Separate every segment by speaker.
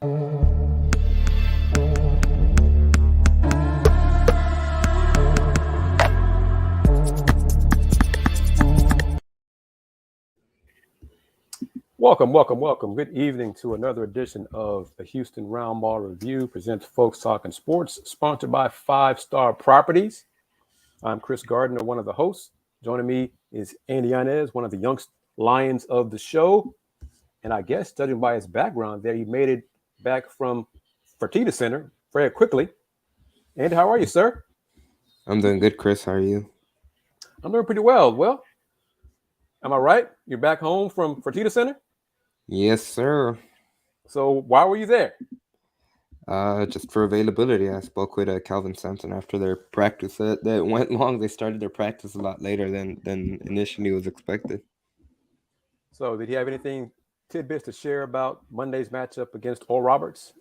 Speaker 1: Welcome. Good evening to another edition of the Houston Roundball Review presents Folks Talkin Sports, sponsored by 5 Star Properties. I'm Kris Gardner, one of the hosts. Joining me is Andy Yanez, one of the young lions of the show. And I guess, judging by his background there, he made it back from Fertitta Center very quickly. Andy, how are you, sir?
Speaker 2: I'm doing good, Kris. How are you?
Speaker 1: I'm doing pretty well. Well, am I right? You're back home from Fertitta Center?
Speaker 2: Yes, sir.
Speaker 1: So why were you there?
Speaker 2: Just for availability. I spoke with Coach Sampson after their practice that went long. They started their practice a lot later than initially was expected.
Speaker 1: So did he have anything tidbits to share about Monday's matchup against Oral Roberts?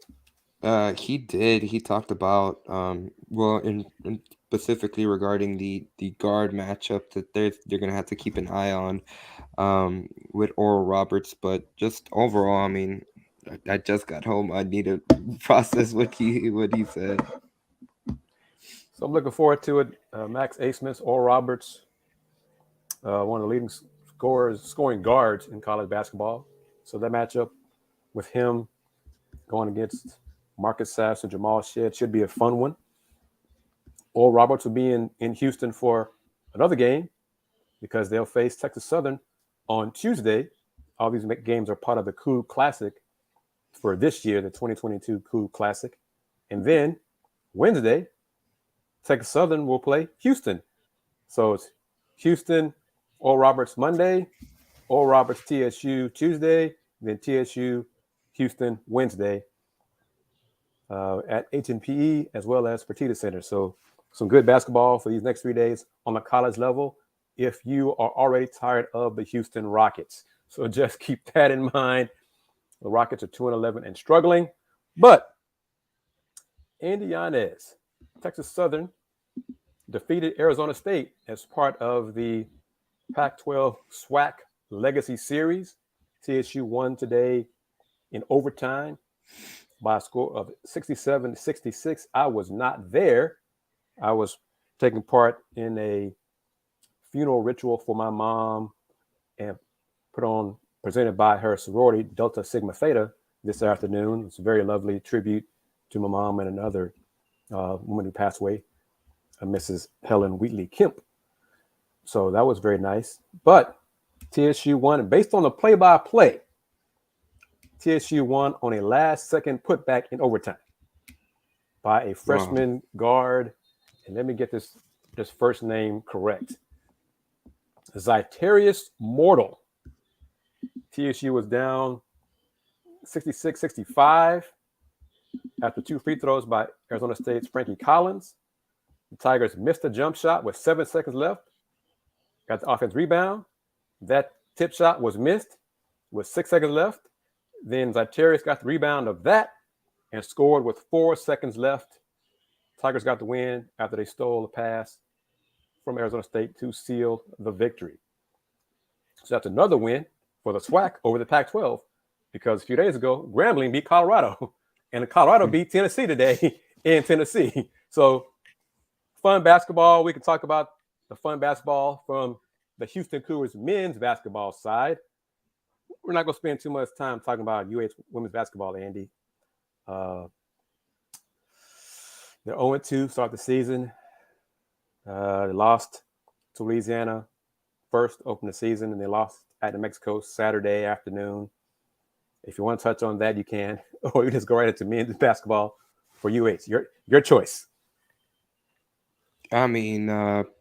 Speaker 2: He did. He talked about in specifically regarding the guard matchup that they're gonna have to keep an eye on with Oral Roberts, but just overall, I mean, I just got home. I need to process what he said.
Speaker 1: So I'm looking forward to it. Max Asmus, Oral Roberts, one of the leading scoring guards in college basketball. So that matchup with him going against Marcus Sass and Jamal Shead should be a fun one. Oral Roberts will be in Houston for another game because they'll face Texas Southern on Tuesday. All these games are part of the Coug Classic for this year, the 2022 Coug Classic. And then Wednesday, Texas Southern will play Houston. So it's Houston, Oral Roberts Monday, Oral Roberts TSU Tuesday, then TSU Houston Wednesday at H&PE as well as Fertitta Center. So some good basketball for these next 3 days on the college level if you are already tired of the Houston Rockets. So just keep that in mind. The Rockets are 2-11 and struggling. But Andy Yanez, Texas Southern, defeated Arizona State as part of the Pac-12 SWAC Legacy Series. TSU won today in overtime by a score of 67-66. I was not there. I was taking part in a funeral ritual for my mom and presented by her sorority, Delta Sigma Theta, this afternoon. It's a very lovely tribute to my mom and another woman who passed away, Mrs. Helen Wheatley Kemp. So that was very nice. But TSU won, and based on the play-by-play, TSU won on a last-second putback in overtime by a freshman guard. And let me get this first name correct. Zyterius Mortal. TSU was down 66-65 after 2 free throws by Arizona State's Frankie Collins. The Tigers missed a jump shot with 7 seconds left. Got the offense rebound. That tip shot was missed with 6 seconds left. Then Zyterius got the rebound of that and scored with 4 seconds left. Tigers got the win after they stole a pass from Arizona State to seal the victory. So that's another win for the SWAC over the Pac-12 because a few days ago, Grambling beat Colorado and Colorado beat Tennessee today in Tennessee. So fun basketball. We can talk about the fun basketball from the Houston Cougars men's basketball side. We're not going to spend too much time talking about UH women's basketball, Andy. They're 0-2 to start the season. They lost to Louisiana first, open the season, and they lost at New Mexico Saturday afternoon. If you want to touch on that, you can. Or you just go right into men's basketball for UH. Your choice.
Speaker 2: I mean,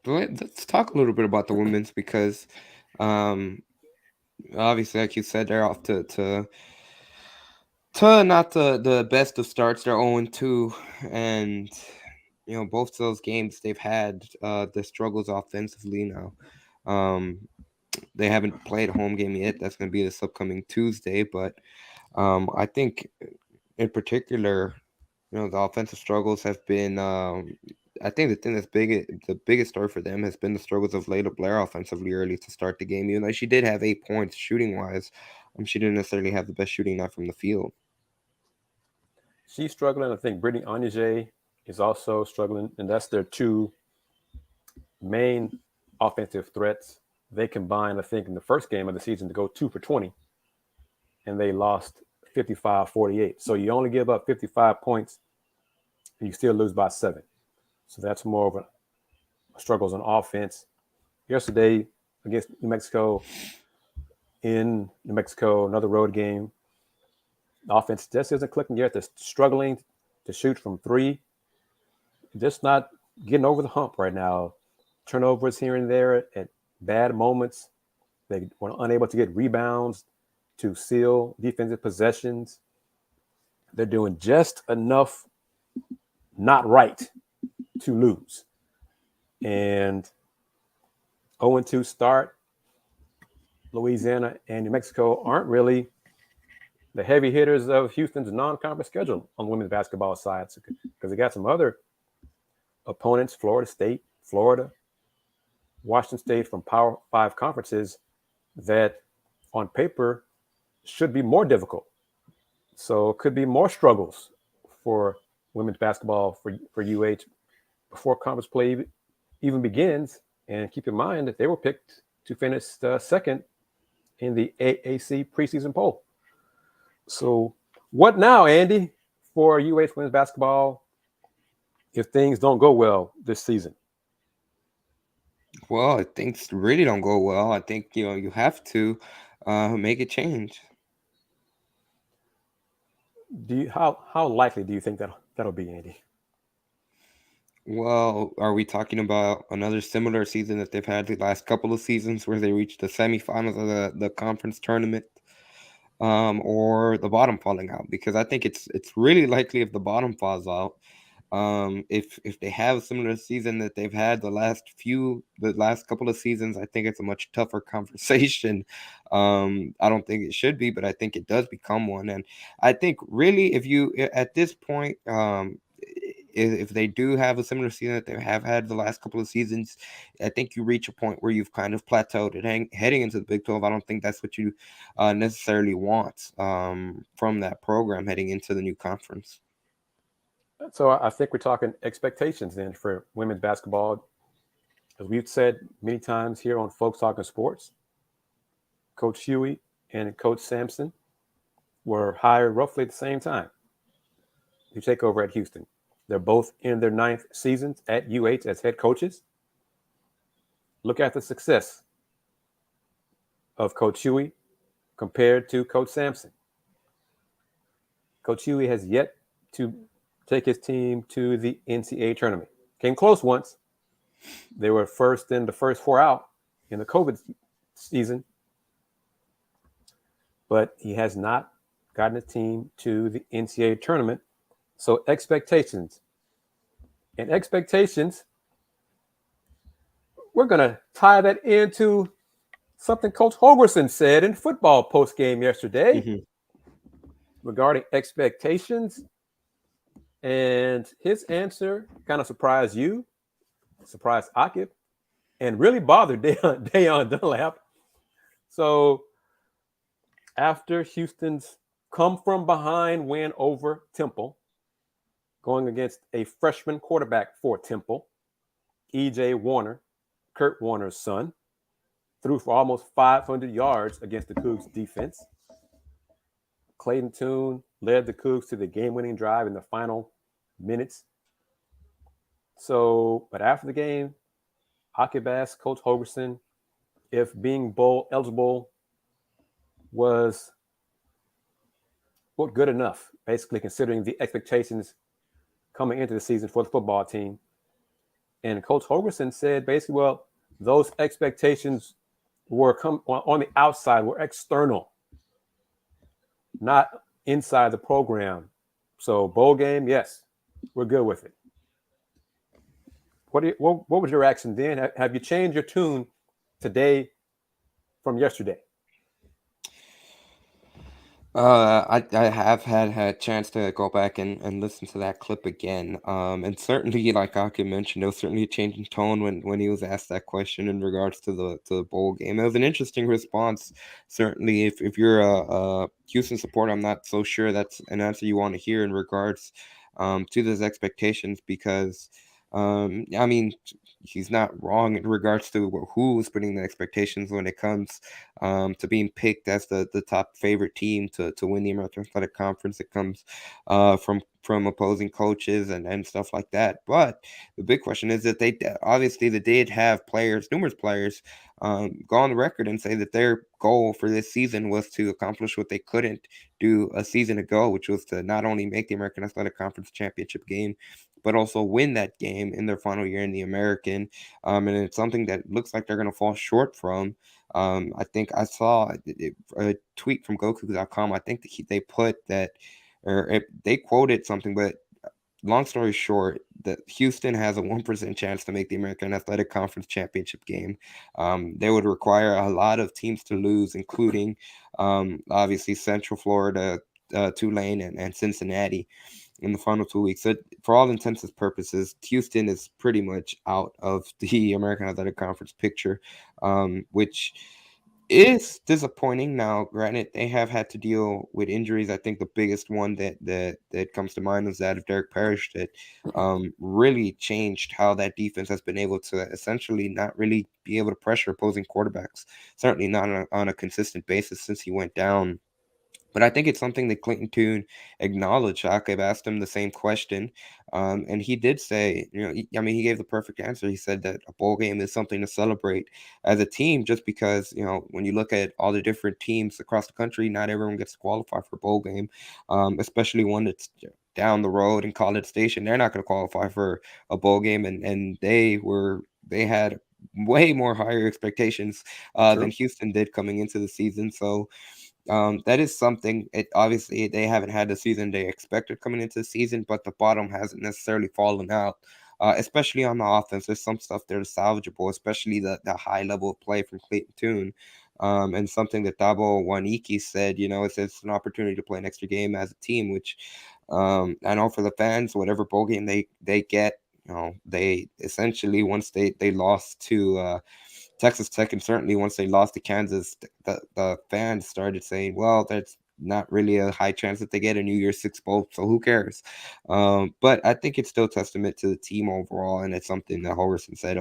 Speaker 2: let's talk a little bit about the women's because obviously, like you said, they're off to not the best of starts. They're 0-2, and both of those games they've had the struggles offensively now. They haven't played a home game yet. That's going to be this upcoming Tuesday, but I think in particular, the offensive struggles have been. I think the thing the biggest story for them has been the struggles of Layla Blair offensively early to start the game. Even though she did have 8 points shooting wise, she didn't necessarily have the best shooting night from the field.
Speaker 1: she's struggling. I think Brittany Onyeje is also struggling, and that's their two main offensive threats. They combined, I think, in the first game of the season to go 2 for 20, and they lost 55-48. So you only give up 55 points, and you still lose by 7. So that's more of a struggles on offense. Yesterday against New Mexico, in New Mexico, another road game, the offense just isn't clicking yet. They're struggling to shoot from 3, just not getting over the hump right now. Turnovers here and there at bad moments. They were unable to get rebounds to seal defensive possessions. They're doing just enough not right to lose. And 0-2 start. Louisiana and New Mexico aren't really the heavy hitters of Houston's non-conference schedule on the women's basketball side, because they got some other opponents, Florida State, Florida, Washington State, from Power 5 conferences that on paper should be more difficult. So it could be more struggles for women's basketball for UH before conference play even begins. And keep in mind that they were picked to finish second in the AAC preseason poll. So what now, Andy, for UH women's basketball if things don't go well this season?
Speaker 2: Well, if things really don't go well, I think you have to make a change.
Speaker 1: How likely do you think that'll be, Andy?
Speaker 2: Well, are we talking about another similar season that they've had the last couple of seasons where they reached the semifinals of the conference tournament, or the bottom falling out? Because I think it's really likely if the bottom falls out. If they have a similar season that they've had the last couple of seasons, I think it's a much tougher conversation. I don't think it should be, but I think it does become one. And I think really, if you at this point, if they do have a similar season that they have had the last couple of seasons, I think you reach a point where you've kind of plateaued and heading into the Big 12. I don't think that's what you necessarily want from that program heading into the new conference.
Speaker 1: So I think we're talking expectations then for women's basketball. As we've said many times here on Folks Talkin Sports, Coach Huey and Coach Sampson were hired roughly at the same time to take over at Houston. They're both in their 9th seasons at UH as head coaches. Look at the success of Coach Huey compared to Coach Sampson. Coach Huey has yet to take his team to the NCAA tournament. Came close once. They were first in the first 4 out in the COVID season, but he has not gotten a team to the NCAA tournament. So expectations, we're going to tie that into something Coach Holgorsen said in football post-game yesterday regarding expectations. And his answer kind of surprised you, surprised Akib, and really bothered Dayon Dunlap. So after Houston's come-from-behind win over Temple, going against a freshman quarterback for Temple, E.J. Warner, Kurt Warner's son, threw for almost 500 yards against the Cougs defense. Clayton Tune led the Cougs to the game-winning drive in the final minutes. So, but after the game, Akib asked Coach Holgorsen if being bowl eligible was good enough, basically considering the expectations coming into the season for the football team. And Coach Holgorsen said basically, well, those expectations were on the outside, were external, not inside the program. So bowl game, yes, we're good with it. What was your reaction then? Have you changed your tune today from yesterday?
Speaker 2: I have had a chance to go back and listen to that clip again. And certainly, like Aki mentioned, there was certainly a change in tone when he was asked that question in regards to the bowl game. It was an interesting response. Certainly, if you're a Houston supporter, I'm not so sure that's an answer you want to hear in regards to those expectations because I mean he's not wrong in regards to who's putting the expectations when it comes to being picked as the top favorite team to win the American Athletic Conference. It comes from opposing coaches and stuff like that. But the big question is that obviously they did have players, numerous players, go on the record and say that their goal for this season was to accomplish what they couldn't do a season ago, which was to not only make the American Athletic Conference championship game, but also win that game in their final year in the American. And it's something that looks like they're going to fall short from. I think I saw a tweet from Goku.com. I think that they put that, they quoted something, but long story short, that Houston has a 1% chance to make the American Athletic Conference championship game. They would require a lot of teams to lose, including obviously Central Florida, Tulane, and Cincinnati in the final 2 weeks. So for all intents and purposes, Houston is pretty much out of the American Athletic Conference picture, which is disappointing. Now, granted, they have had to deal with injuries. I think the biggest one that comes to mind is that of Derek Parrish that really changed how that defense has been able to essentially not really be able to pressure opposing quarterbacks. Certainly not on a consistent basis since he went down. But I think it's something that Clayton Tune acknowledged. I've asked him the same question, and he did say, I mean, he gave the perfect answer. He said that a bowl game is something to celebrate as a team, just because when you look at all the different teams across the country, not everyone gets to qualify for a bowl game, especially one that's down the road in College Station. They're not going to qualify for a bowl game, and they had way more higher expectations than
Speaker 1: True.
Speaker 2: Houston did coming into the season. So that is something. It obviously they haven't had the season they expected coming into the season, but the bottom hasn't necessarily fallen out. Especially on the offense, there's some stuff there that's salvageable, especially the high level of play from Clayton Tune. And something that Dabo Waniki said, it's an opportunity to play an extra game as a team, which I know for the fans, whatever bowl game they get, they essentially once they lost to Texas Tech, and certainly once they lost to Kansas, the fans started saying, well, that's not really a high chance that they get a New Year's Six bowl, so who cares? But I think it's still testament to the team overall, and it's something that Holgorsen said,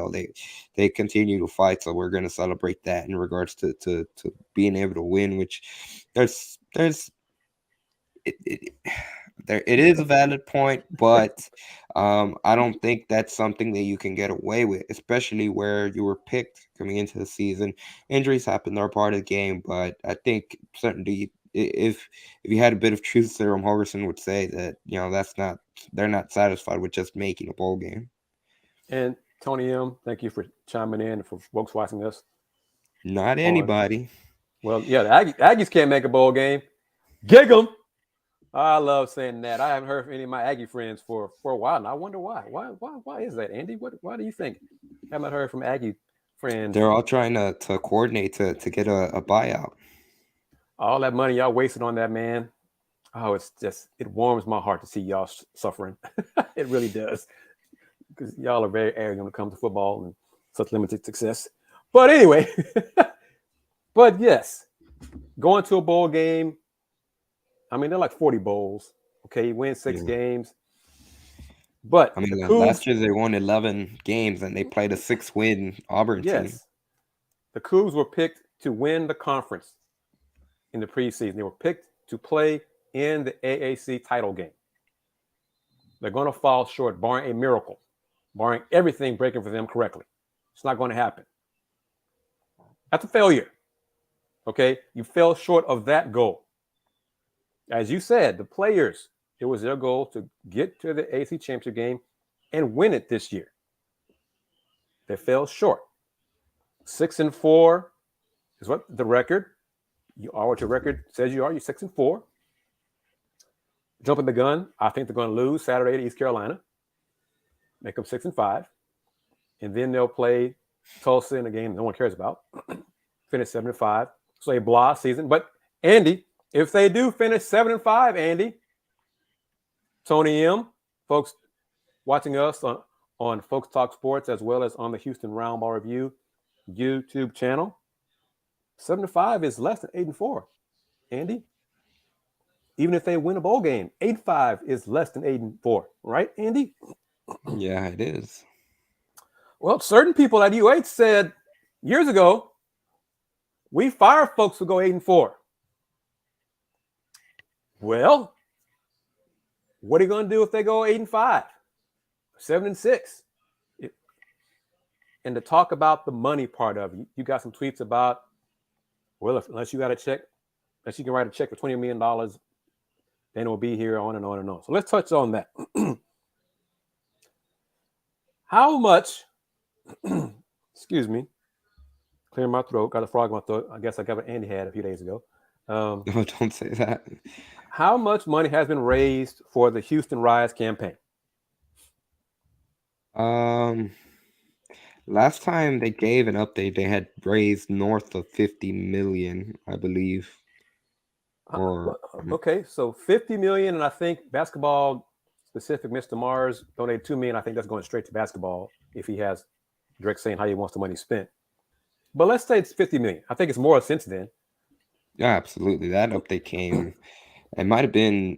Speaker 2: they continue to fight, so we're going to celebrate that in regards to being able to win, which there's it, there it is a valid point, but I don't think that's something that you can get away with, especially where you were picked coming into the season. Injuries happen; they're part of the game. But I think certainly, if you had a bit of truth serum, Holgorsen would say that they're not satisfied with just making a bowl game.
Speaker 1: And Tony M, thank you for chiming in, for folks watching us
Speaker 2: Not
Speaker 1: on.
Speaker 2: anybody.
Speaker 1: Well, yeah, the Aggies can't make a bowl game. Gig 'em. I love saying that. I haven't heard from any of my Aggie friends for a while, and I wonder why. Why is that, Andy? Why do you think? Haven't heard from Aggie friends.
Speaker 2: They're all trying to coordinate to get a buyout.
Speaker 1: All that money y'all wasted on that man. Oh, it warms my heart to see y'all suffering. It really does, because y'all are very arrogant when it comes to football and such limited success. But anyway, but yes, going to a bowl game. I mean, they're like 40 bowls. Okay, you win 6 games. But
Speaker 2: I mean,
Speaker 1: the Cougs,
Speaker 2: last year they won 11 games and they played a 6-win Auburn team.
Speaker 1: yes, the Cougs were picked to win the conference in the preseason. They were picked to play in the AAC title game. They're going to fall short, barring a miracle, barring everything breaking for them correctly. It's not going to happen. That's a failure. Okay, you fell short of that goal. As you said, the players, it was their goal to get to the AC championship game and win it this year. They fell short. 6-4 is what the record. You are what your record says you are. You're 6-4. Jumping the gun, I think they're going to lose Saturday to East Carolina. Make them 6-5. And then they'll play Tulsa in a game no one cares about. Finish 7-5. So a blah season. But Andy, If they do finish 7-5, Andy, Tony M, folks watching us on Folks Talk Sports as well as on the Houston Roundball Review YouTube channel, 7-5 is less than 8-4, Andy. Even if they win a bowl game, 8-5 is less than 8-4, right, Andy?
Speaker 2: Yeah, it is.
Speaker 1: Well, certain people at UH said years ago, we fire folks who go 8-4. Well, what are you going to do if they go 8-5, 7-6? And to talk about the money part of it, you got some tweets about, well, unless you got a check, unless you can write a check for $20 million, then it will be here, on and on and on. So let's touch on that. How much, excuse me, clearing my throat, got a frog in my throat. I guess I got what Andy had a few days ago.
Speaker 2: No, don't say that.
Speaker 1: How much money has been raised for the Houston Rise campaign?
Speaker 2: Last time they gave an update, they had raised north of 50 million, I believe.
Speaker 1: Okay, so 50 million, and I think basketball specific, Mr. Mars donated 2 million. I think that's going straight to basketball if he has direct saying how he wants the money spent. But let's say it's 50 million. I think it's more since then.
Speaker 2: Yeah, absolutely. That update came. It might have been,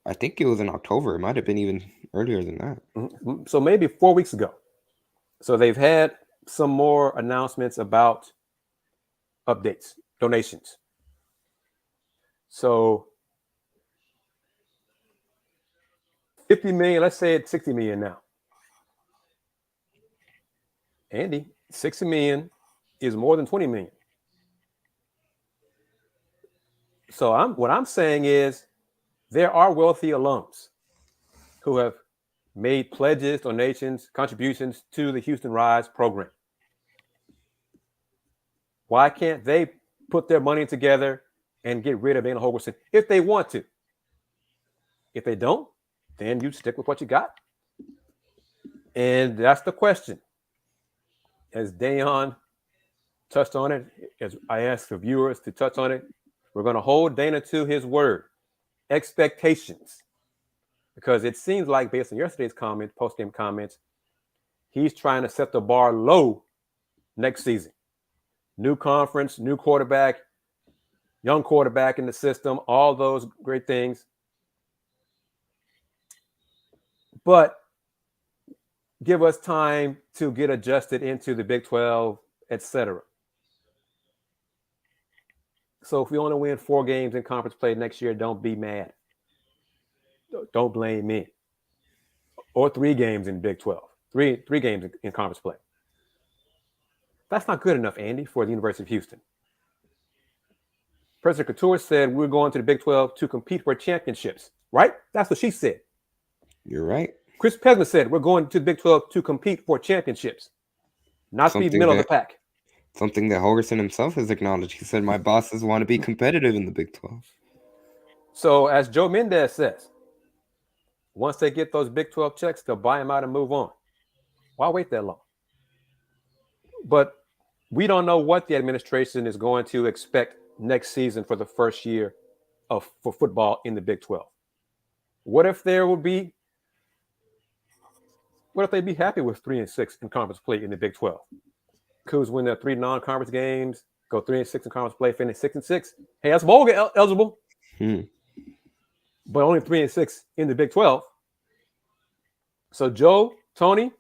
Speaker 2: I think it was in October. It might have been even earlier than that.
Speaker 1: Mm-hmm. So maybe 4 weeks ago. So they've had some more announcements about updates, donations. So 50 million, let's say it's 60 million now. Andy, 60 million is more than 20 million. So what I'm saying is there are wealthy alums who have made pledges, donations, contributions to the Houston Rise program. Why can't they put their money together and get rid of Dana Holgorsen if they want to? If they don't, then you stick with what you got. And that's the question. As Dayon touched on it, as I asked the viewers to touch on it, we're going to hold Dana to his word. Expectations. Because it seems like, based on yesterday's comments, post-game comments, he's trying to set the bar low next season. New conference, new quarterback, young quarterback in the system, all those great things. But give us time to get adjusted into the Big 12, etc. So if we only win 4 games in conference play next year, don't be mad. Don't blame me. Or 3 games in Big 12. Three games in conference play. That's not good enough, Andy, for the University of Houston. President Couture said we're going to the Big 12 to compete for championships, right? That's what she said.
Speaker 2: You're right.
Speaker 1: Chris Pesman said we're going to the Big 12 to compete for championships, not to be middle of the pack.
Speaker 2: Something that Holgorsen himself has acknowledged. He said, my bosses want to be competitive in the Big 12.
Speaker 1: So as Joe Mendez says, once they get those Big 12 checks, they'll buy them out and move on. Why wait that long? But we don't know what the administration is going to expect next season for the first year for football in the Big 12. What if they'd be happy with 3-6 in conference play in the Big 12? Coogs win their 3 non-conference games, go 3-6 in conference play, finish 6-6. Hey, that's bowl eligible. But only 3-6 in the Big 12. So Joe, Tony,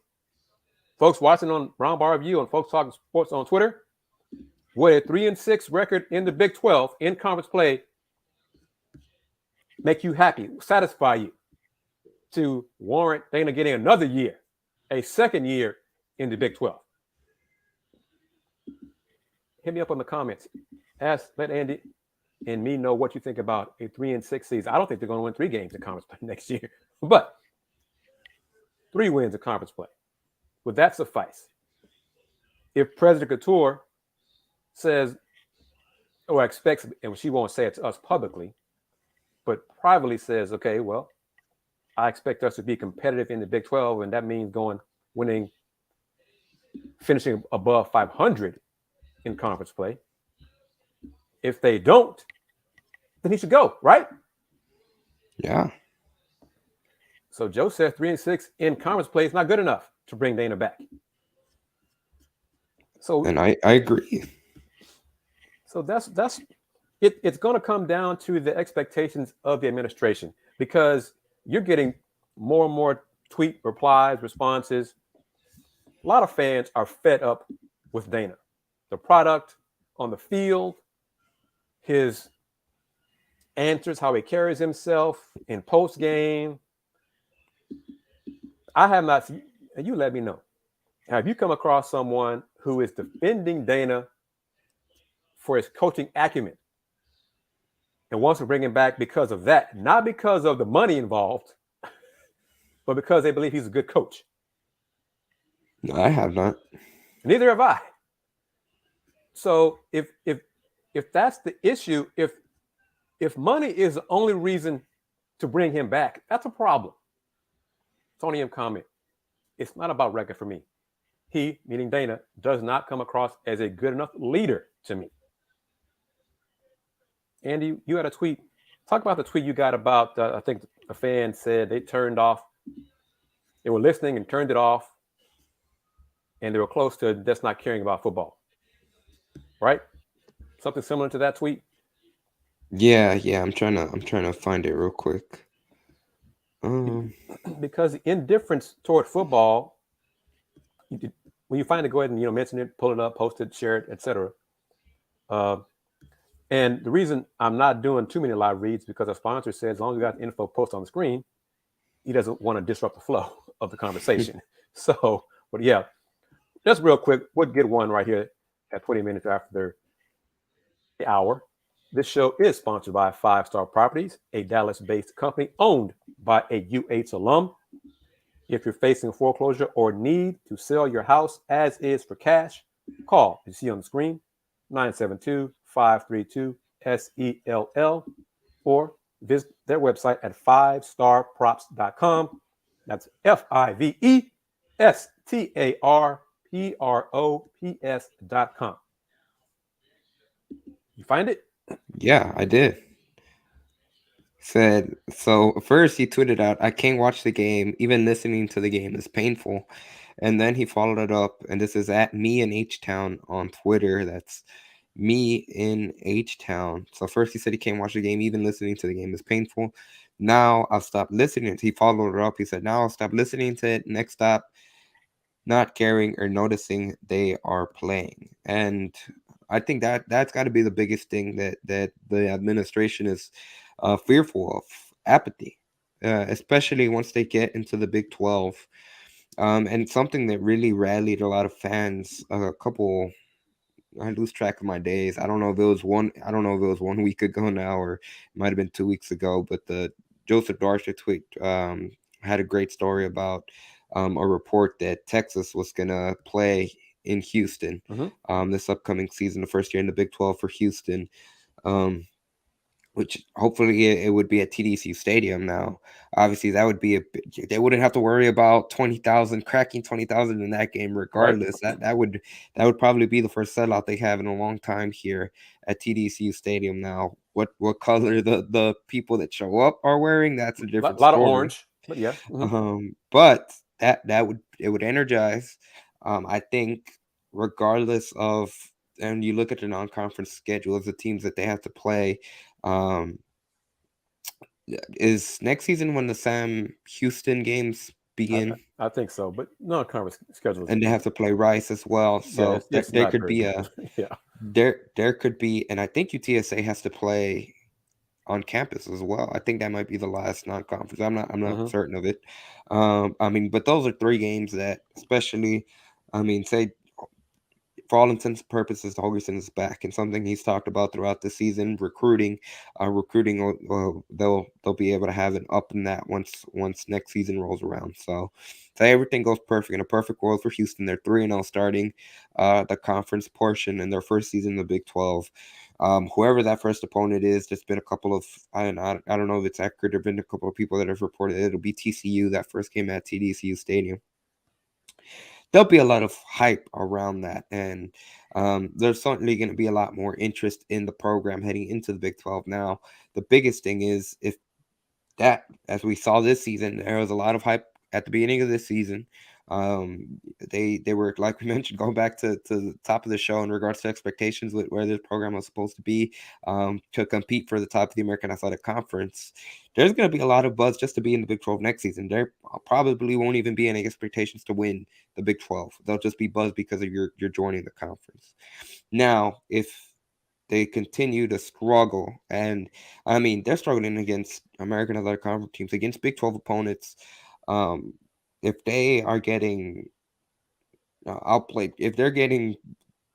Speaker 1: folks watching on Roundball Review and Folks Talkin Sports on Twitter, would a 3-6 record in the Big 12 in conference play make you happy, satisfy you to warrant Dana getting another year, a second year in the Big 12? Hit me up on the comments. Let Andy and me know what you think about a 3-6 season. I don't think they're going to win 3 games in conference play next year, but 3 wins in conference play. Would that suffice? If President Couture says, or expects, and she won't say it to us publicly, but privately says, okay, well, I expect us to be competitive in the Big 12, and that means finishing above 500 in conference play. If they don't, then he should go, right?
Speaker 2: Yeah.
Speaker 1: So Joe says 3-6 in conference play is not good enough to bring Dana back. So,
Speaker 2: and I agree.
Speaker 1: So that's it's going to come down to the expectations of the administration, because you're getting more and more tweet replies, responses. A lot of fans are fed up with Dana, the product on the field, his answers, how he carries himself in post game. I have not seen, and you let me know. Have you come across someone who is defending Dana for his coaching acumen and wants to bring him back because of that, not because of the money involved, but because they believe he's a good coach?
Speaker 2: No, I have not.
Speaker 1: Neither have I. So if that's the issue, if money is the only reason to bring him back, that's a problem. Tony M comment. It's not about record for me. He, meaning Dana, does not come across as a good enough leader to me. Andy, you had a tweet. Talk about the tweet you got about, I think a fan said they were listening and turned it off, and they were close to just not caring about football. Right? Something similar to that tweet?
Speaker 2: Yeah. I'm trying to find it real quick.
Speaker 1: Because the indifference toward football, when you find it, go ahead and mention it, pull it up, post it, share it, etc. And the reason I'm not doing too many live reads, because our sponsor says as long as you got the info post on the screen, he doesn't want to disrupt the flow of the conversation. So, but yeah, just real quick, we'll get one right here at 20 minutes after the hour. This show is sponsored by 5 Star Properties, a Dallas-based company owned by a UH alum. If you're facing foreclosure or need to sell your house as is for cash, call, you see on the screen, 972-532-SELL, or visit their website at 5starprops.com. That's FIVESTARPROPS.com. You find it?
Speaker 2: Yeah, I did. Said, so first he tweeted out, I can't watch the game. Even listening to the game is painful. And then he followed it up, and this is at me in H-Town on Twitter. That's me in H-Town. So first he said he can't watch the game. Even listening to the game is painful. Now I'll stop listening. He followed it up. He said, now I'll stop listening to it. Next stop, not caring or noticing they are playing. And I think that's got to be the biggest thing that the administration is fearful of: apathy, especially once they get into the Big 12. And something that really rallied a lot of fans. I lose track of my days. I don't know if it was 1 week ago now, or it might have been 2 weeks ago. But the Joseph Darcher tweet had a great story about a report that Texas was gonna play in Houston this upcoming season, the first year in the Big 12 for Houston, which hopefully it would be at TDCU Stadium now. Obviously, that would be they wouldn't have to worry about cracking 20,000 in that game regardless. Right. That would probably be the first sellout they have in a long time here at TDCU Stadium now. What color the people that show up are wearing, that's a different story.
Speaker 1: A lot of orange, but yeah.
Speaker 2: But it would energize. I think regardless of, and you look at the non-conference schedule of the teams that they have to play, is next season when the Sam Houston games begin?
Speaker 1: I think so, but non-conference schedule.
Speaker 2: And they have to play Rice as well. So
Speaker 1: yeah,
Speaker 2: there could be there could be, and I think UTSA has to play on campus as well. I think that might be the last non-conference. I'm not certain of it. But those are 3 games that, especially, say, for all intents and purposes, Holgorsen is back, and something he's talked about throughout the season. Recruiting, they'll be able to have it up in that once next season rolls around. So everything goes perfect in a perfect world for Houston. They're 3-0 starting the conference portion in their first season in the Big 12. Whoever that first opponent is, there's been a couple of, I don't know if it's accurate. There've been a couple of people that have reported it'll be TCU, that first game at TDCU Stadium. There'll be a lot of hype around that, and There's certainly going to be a lot more interest in the program heading into the Big 12 now. The biggest thing is if that, as we saw this season, there was a lot of hype at the beginning of this season. They were, like we mentioned, going back to the top of the show in regards to expectations with where this program was supposed to be to compete for the top of the American Athletic Conference. There's going to be a lot of buzz just to be in the Big 12 next season. There probably won't even be any expectations to win the Big 12. They'll just be buzz because of your joining the conference. Now, if they continue to struggle, and I mean they're struggling against American Athletic Conference teams, against Big 12 opponents. If they are getting outplayed, if they're getting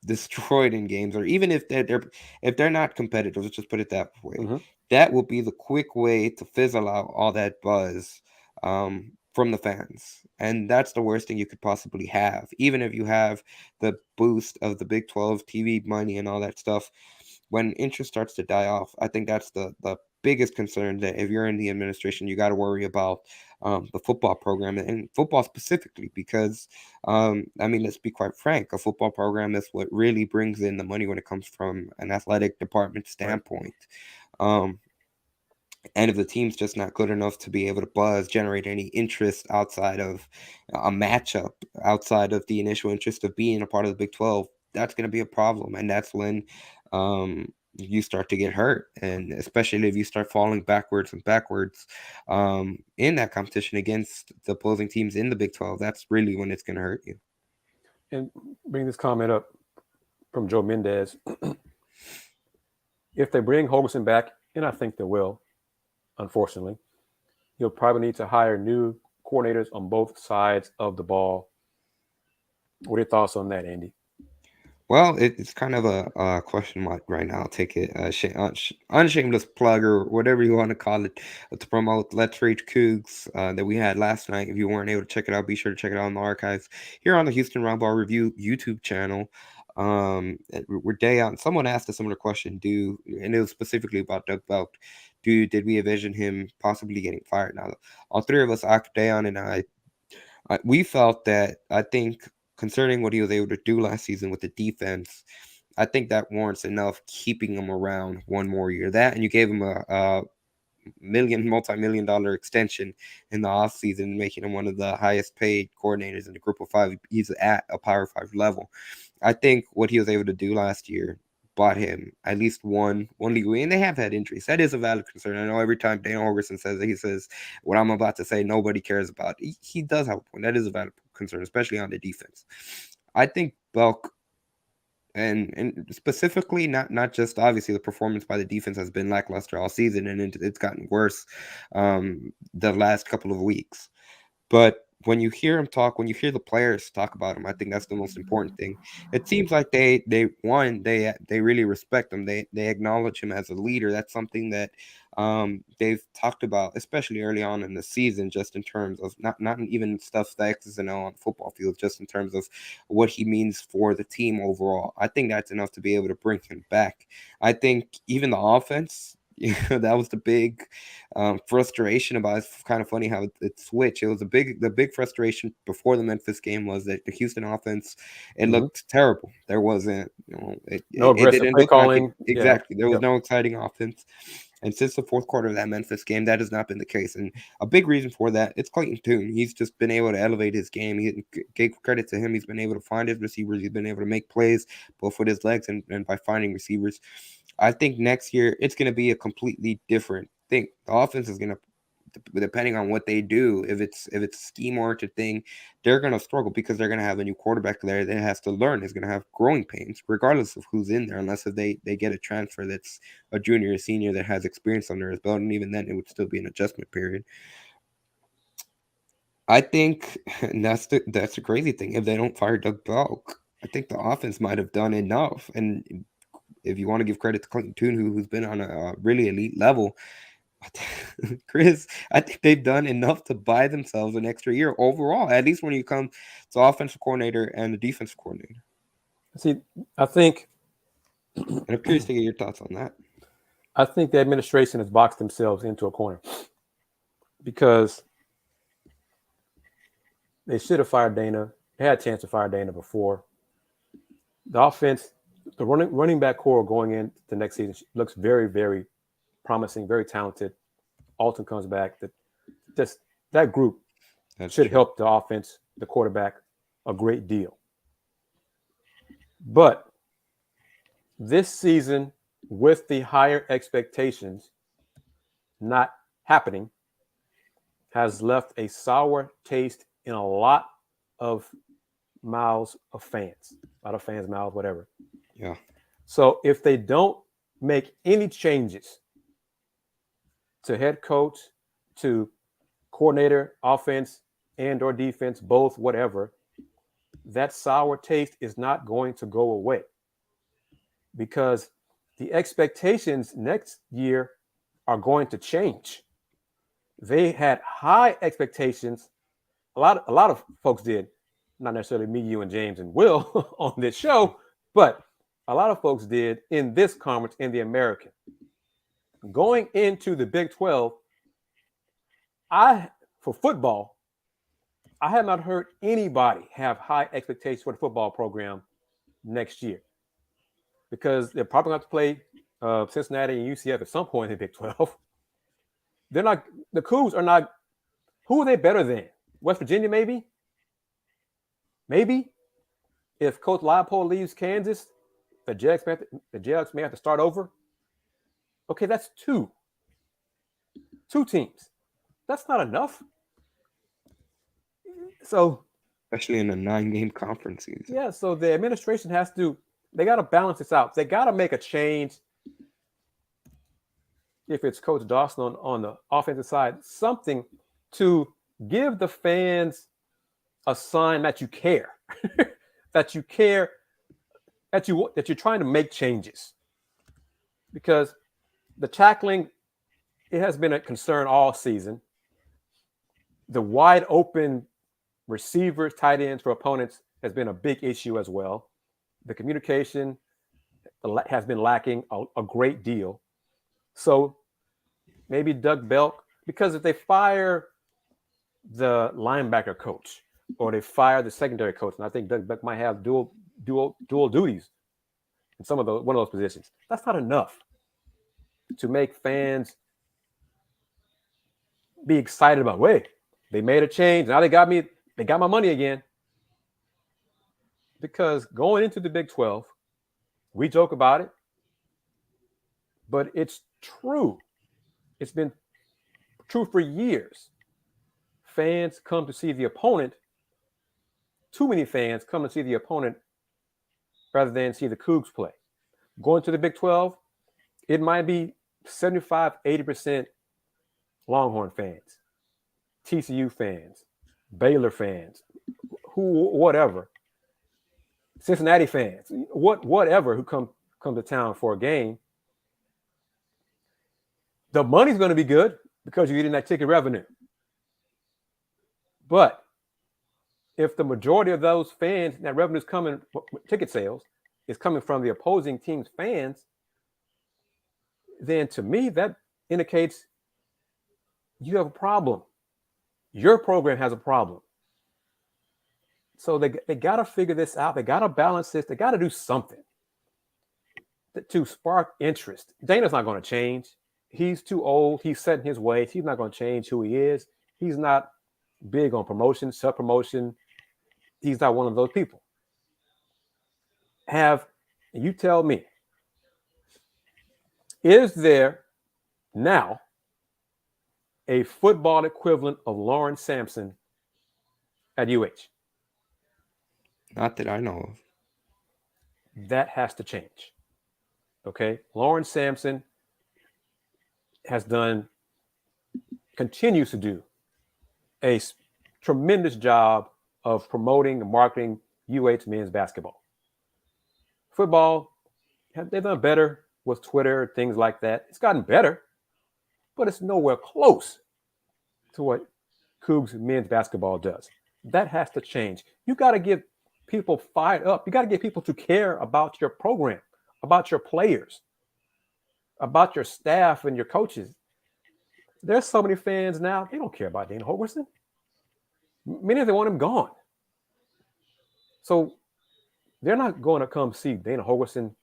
Speaker 2: destroyed in games, or even if they're not competitive, let's just put it that way.
Speaker 1: Mm-hmm.
Speaker 2: That will be the quick way to fizzle out all that buzz from the fans, and that's the worst thing you could possibly have. Even if you have the boost of the Big 12 TV money and all that stuff, when interest starts to die off, I think that's the biggest concern, that if you're in the administration, you got to worry about the football program, and football specifically, because I mean, let's be quite frank, a football program is what really brings in the money when it comes from an athletic department standpoint. Um, and if the team's just not good enough to be able to generate any interest outside of a matchup, outside of the initial interest of being a part of the Big 12, that's going to be a problem. And that's when you start to get hurt. And especially if you start falling backwards and backwards in that competition against the opposing teams in the Big 12, that's really when it's going to hurt you.
Speaker 1: And bring this comment up from Joe Mendez. If they bring Holgorsen back, and I think they will, unfortunately, he'll probably need to hire new coordinators on both sides of the ball. What are your thoughts on that, Andy?
Speaker 2: Well, it's kind of a question mark right now. I'll take it unshameless plug or whatever you want to call it to promote Let's Reach Coogs that we had last night. If you weren't able to check it out, be sure to check it out in the archives here on the Houston Roundball Review YouTube channel. We're day out. Someone asked a similar question, and it was specifically about Doug Belk. Did we envision him possibly getting fired? Now, all three of us, Dayon and I, we felt that, I think, concerning what he was able to do last season with the defense, I think that warrants enough keeping him around one more year. That, and you gave him a multi-million dollar extension in the offseason, making him one of the highest paid coordinators in the group of five. He's at a Power 5 level. I think what he was able to do last year bought him at least one league win. And they have had injuries. That is a valid concern. I know every time Dana Holgorsen says it, he says what I'm about to say nobody cares about. He does have a point. That is a valid concern, especially on the defense. I think Belk, and specifically not just obviously the performance by the defense has been lackluster all season, and it's gotten worse the last couple of weeks. But when you hear him talk, when you hear the players talk about him, I think that's the most important thing. It seems like they really respect him. They acknowledge him as a leader. That's something that they've talked about, especially early on in the season, just in terms of not even stuff that X's and O on the football field, just in terms of what he means for the team overall. I think that's enough to be able to bring him back. I think even the offense, that was the big frustration about it. It's kind of funny how it switched. It was the big frustration before the Memphis game was that the Houston offense, it looked terrible. There wasn't, it
Speaker 1: aggressive
Speaker 2: didn't
Speaker 1: play
Speaker 2: look like it.
Speaker 1: calling.
Speaker 2: Exactly. There was
Speaker 1: Yep.
Speaker 2: no exciting offense. And since the fourth quarter of that Memphis game, that has not been the case. And a big reason for that, it's Clayton Tune. He's just been able to elevate his game. He gave credit to him. He's been able to find his receivers. He's been able to make plays both with his legs and by finding receivers. I think next year it's going to be a completely different thing. The offense is going to, depending on what they do, if it's a scheme-oriented thing, they're going to struggle because they're going to have a new quarterback there that has to learn. Is going to have growing pains, regardless of who's in there, unless if they get a transfer that's a junior or senior that has experience under his belt, and even then it would still be an adjustment period. I think that's the crazy thing. If they don't fire Doug Belk, I think the offense might have done enough. And if you want to give credit to Clayton Tune, who's been on a really elite level, Kris, I think they've done enough to buy themselves an extra year overall, at least when you come to offensive coordinator and the defensive coordinator.
Speaker 1: See, I think,
Speaker 2: and I'm curious to get your thoughts on that.
Speaker 1: I think the administration has boxed themselves into a corner because they should have fired Dana. They had a chance to fire Dana before. The offense, the running back core going into the next season looks very, very promising, very talented. Alton comes back. Just that group should help the offense, the quarterback, a great deal. But this season, with the higher expectations not happening, has left a sour taste in a lot of mouths of fans. A lot of fans' mouths, whatever.
Speaker 2: Yeah.
Speaker 1: So if they don't make any changes to head coach, to coordinator, offense and or defense, both, whatever, that sour taste is not going to go away, because the expectations next year are going to change. They had high expectations. A lot of folks did, not necessarily me, you, and James and Will on this show, but a lot of folks did in this conference, in the American. Going into the Big 12, for football, I have not heard anybody have high expectations for the football program next year, because they're probably going to play Cincinnati and UCF at some point in the Big 12. They're not. The Cougs are not. Who are they better than? West Virginia, maybe? Maybe. If Coach Leipold leaves Kansas, the Jayhawks may have to start over. Okay, that's two teams. That's not enough. So,
Speaker 2: especially in a 9-game conference season.
Speaker 1: Yeah, so the administration they got to balance this out. They got to make a change. If it's Coach Dawson on the offensive side, something to give the fans a sign that you care, that you care, that you're trying to make changes. Because the tackling, it has been a concern all season. The wide open receivers, tight ends for opponents has been a big issue as well. The communication has been lacking a great deal. So maybe Doug Belk, because if they fire the linebacker coach or they fire the secondary coach, and I think Doug Belk might have dual duties in one of those positions, that's not enough to make fans be excited about, wait, they made a change. Now they got my money again. Because going into the Big 12, we joke about it, but it's true. It's been true for years. Fans come to see the opponent. Too many fans come to see the opponent rather than see the Cougs play. Going to the Big 12, it might be 75, 80% Longhorn fans, TCU fans, Baylor fans, whatever. Cincinnati fans, whatever, who come to town for a game. The money's going to be good because you're getting that ticket revenue. But if the majority of those fans, that revenue is coming, ticket sales, is coming from the opposing team's fans, then to me, that indicates you have a problem. Your program has a problem. So they got to figure this out. They got to balance this. They got to do something to spark interest. Dana's not going to change. He's too old. He's set in his ways. He's not going to change who he is. He's not big on promotion, self-promotion. He's not one of those people. You tell me, is there now a football equivalent of Lauren Sampson at UH?
Speaker 2: Not that I know of.
Speaker 1: That has to change. Okay? Lauren Sampson continues to do a tremendous job of promoting and marketing UH men's basketball. Football, they've done better with Twitter, things like that. It's gotten better, but it's nowhere close to what Cougs men's basketball does. That has to change. You got to get people fired up. You got to get people to care about your program, about your players, about your staff and your coaches. There's so many fans now, they don't care about Dana Holgorsen. Many of them want him gone. So they're not going to come see Dana Holgorsen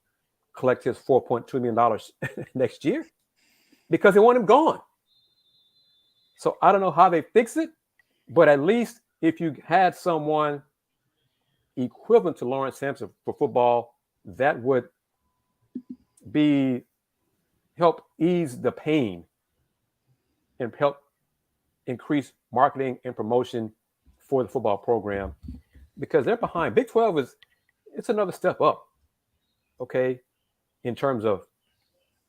Speaker 1: collect his $4.2 million next year because they want him gone. So I don't know how they fix it, but at least if you had someone equivalent to Lauren Sampson for football, that would be help ease the pain and help increase marketing and promotion for the football program, because they're behind. Big 12 it's another step up, okay, in terms of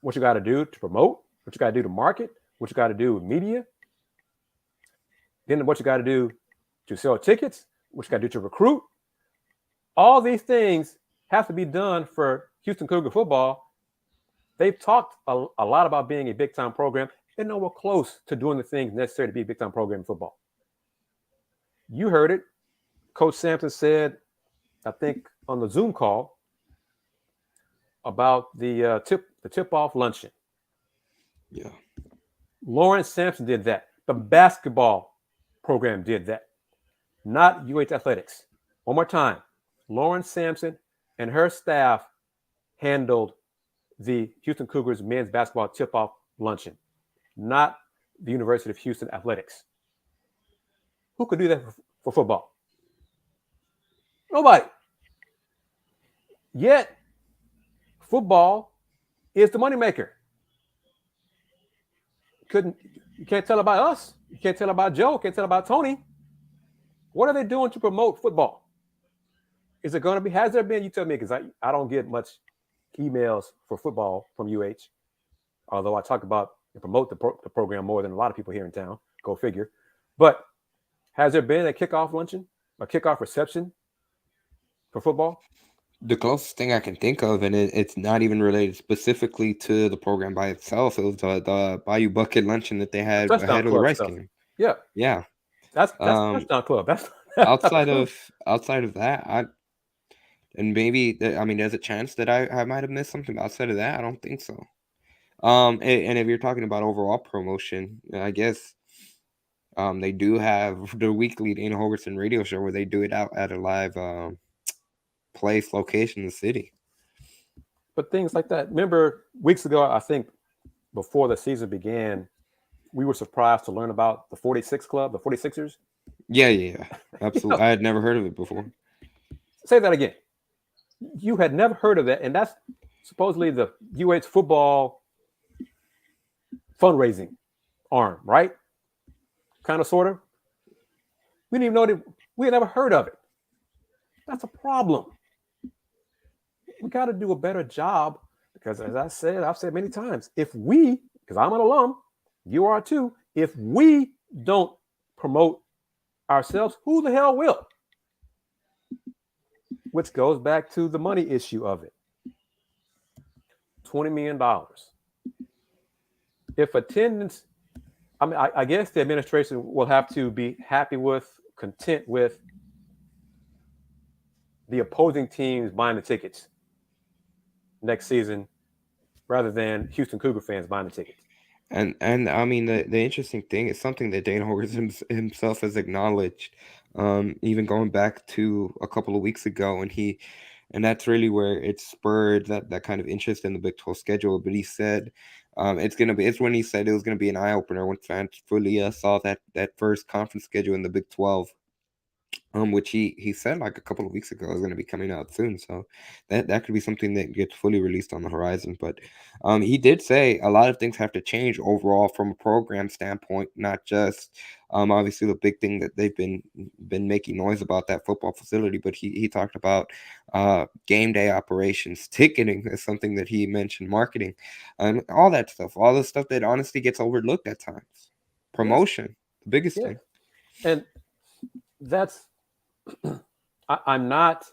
Speaker 1: what you got to do to promote, what you got to do to market, what you got to do with media, then what you got to do to sell tickets, what you got to do to recruit. All these things have to be done for Houston Cougar football. They've talked a lot about being a big-time program. They're nowhere close to doing the things necessary to be a big-time program in football. You heard it. Coach Sampson said, I think on the Zoom call, about the tip-off luncheon.
Speaker 2: Yeah.
Speaker 1: Lauren Sampson did that. The basketball program did that, not UH Athletics. One more time. Lauren Sampson and her staff handled the Houston Cougars men's basketball tip-off luncheon, not the University of Houston Athletics. Who could do that for football? Nobody. Yet, football is the moneymaker. You can't tell about us. You can't tell about Joe. You can't tell about Tony. What are they doing to promote football? Is it going to be, has there been, you tell me, because I don't get much emails for football from UH, although I talk about and promote the program more than a lot of people here in town. Go figure. But has there been a kickoff luncheon, a kickoff reception for football?
Speaker 2: The closest thing I can think of, and it's not even related specifically to the program by itself, it was the Bayou Bucket luncheon that they had ahead of the Rice game.
Speaker 1: Yeah.
Speaker 2: Yeah.
Speaker 1: That's touchdown club. That's
Speaker 2: outside of that, and maybe there's a chance that I might have missed something. Outside of that, I don't think so. And if you're talking about overall promotion, I guess they do have the weekly Dana Holgorsen radio show where they do it out at a live place location in the city.
Speaker 1: But things like that. Remember weeks ago, I think before the season began, we were surprised to learn about the 46 Club, the 46ers.
Speaker 2: Yeah, absolutely. I had never heard of it before.
Speaker 1: Say that again. You had never heard of that, and that's supposedly the UH football fundraising arm, right? Kind of, sort of. We didn't even know that. We had never heard of it. That's a problem. We got to do a better job because, as I've said many times, if we, because I'm an alum, you are too, if we don't promote ourselves, who the hell will? Which goes back to the money issue of it. $20 million. If attendance, I guess the administration will have to be content with the opposing teams buying the tickets next season rather than Houston Cougar fans buying the tickets.
Speaker 2: And the interesting thing is something that Dana Holgorsen himself has acknowledged, even going back to a couple of weeks ago, and that's really where it spurred that kind of interest in the Big 12 schedule. But he said it's when he said it was gonna be an eye opener when fans fully saw that first conference schedule in the Big 12. Which he said like a couple of weeks ago is going to be coming out soon, so that could be something that gets fully released on the horizon. But he did say a lot of things have to change overall from a program standpoint, not just obviously the big thing that they've been making noise about, that football facility, but he talked about game day operations, ticketing is something that he mentioned, marketing, and all that stuff, all the stuff that honestly gets overlooked at times. Promotion, the biggest thing.
Speaker 1: And that's I'm not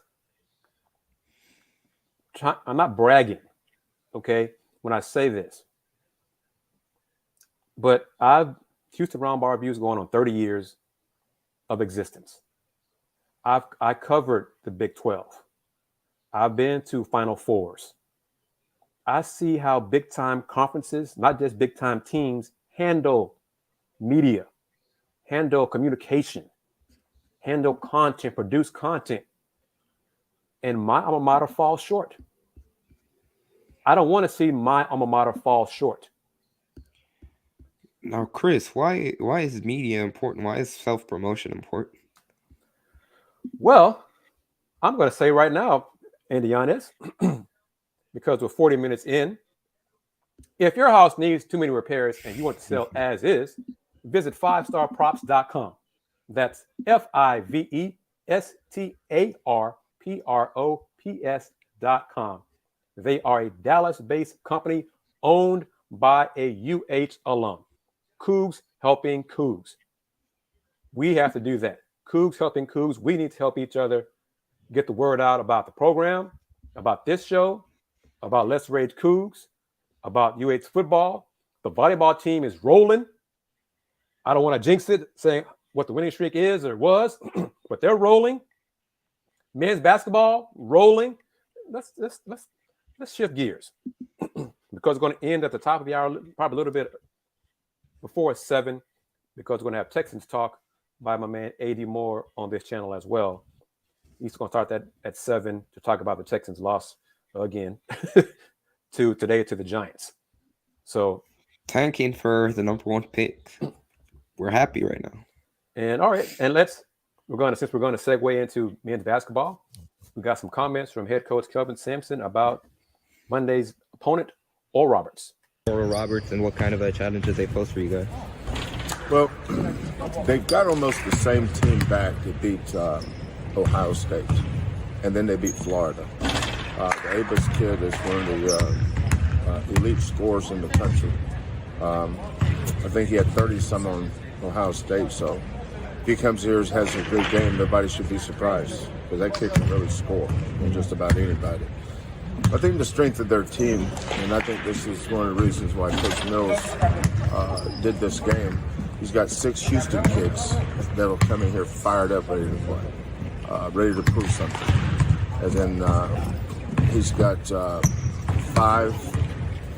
Speaker 1: bragging, okay, when I say this, but Houston Roundball Review is going on 30 years of existence. I covered the Big 12. I've been to Final Fours. I see how big time conferences, not just big time teams, handle media, handle communication, handle content, produce content. and my alma mater fall short. I don't want to see my alma mater fall short.
Speaker 2: Now, Kris, why is media important? Why is self-promotion important?
Speaker 1: Well, I'm going to say right now, Andy Yanez, because we're 40 minutes in, if your house needs too many repairs and you want to sell as is, visit 5starprops.com. That's FIVESTARPROPS.com. They are a Dallas-based company owned by a UH alum. Coogs helping Coogs. We have to do that. Coogs helping Coogs. We need to help each other get the word out about the program, about this show, about Let's Rage Coogs, about UH football. The volleyball team is rolling. I don't want to jinx it saying what the winning streak is or was, but they're rolling. Men's basketball rolling. Let's shift gears because it's going to end at the top of the hour, probably a little bit before 7, because we're going to have Texans talk by my man A.D. Moore on this channel as well. He's going to start that at 7 to talk about the Texans' loss again to the Giants. So
Speaker 2: tanking for the number 1 pick. We're happy right now.
Speaker 1: And all right, and since we're going to segue into men's basketball, we got some comments from head coach Coach Sampson about Monday's opponent, Oral Roberts.
Speaker 2: Oral Roberts, and what kind of challenges they pose for you guys?
Speaker 3: Well, they've got almost the same team back that beat Ohio State, and then they beat Florida. The Abus kid is one of the elite scorers in the country. I think he had 30-some on Ohio State, so if he comes here and has a good game, nobody should be surprised, because that kid can really score on just about anybody. I think the strength of their team, and I think this is one of the reasons why Coach Mills did this game, he's got 6 Houston kids that'll come in here fired up, ready to play, ready to prove something. And then he's got 5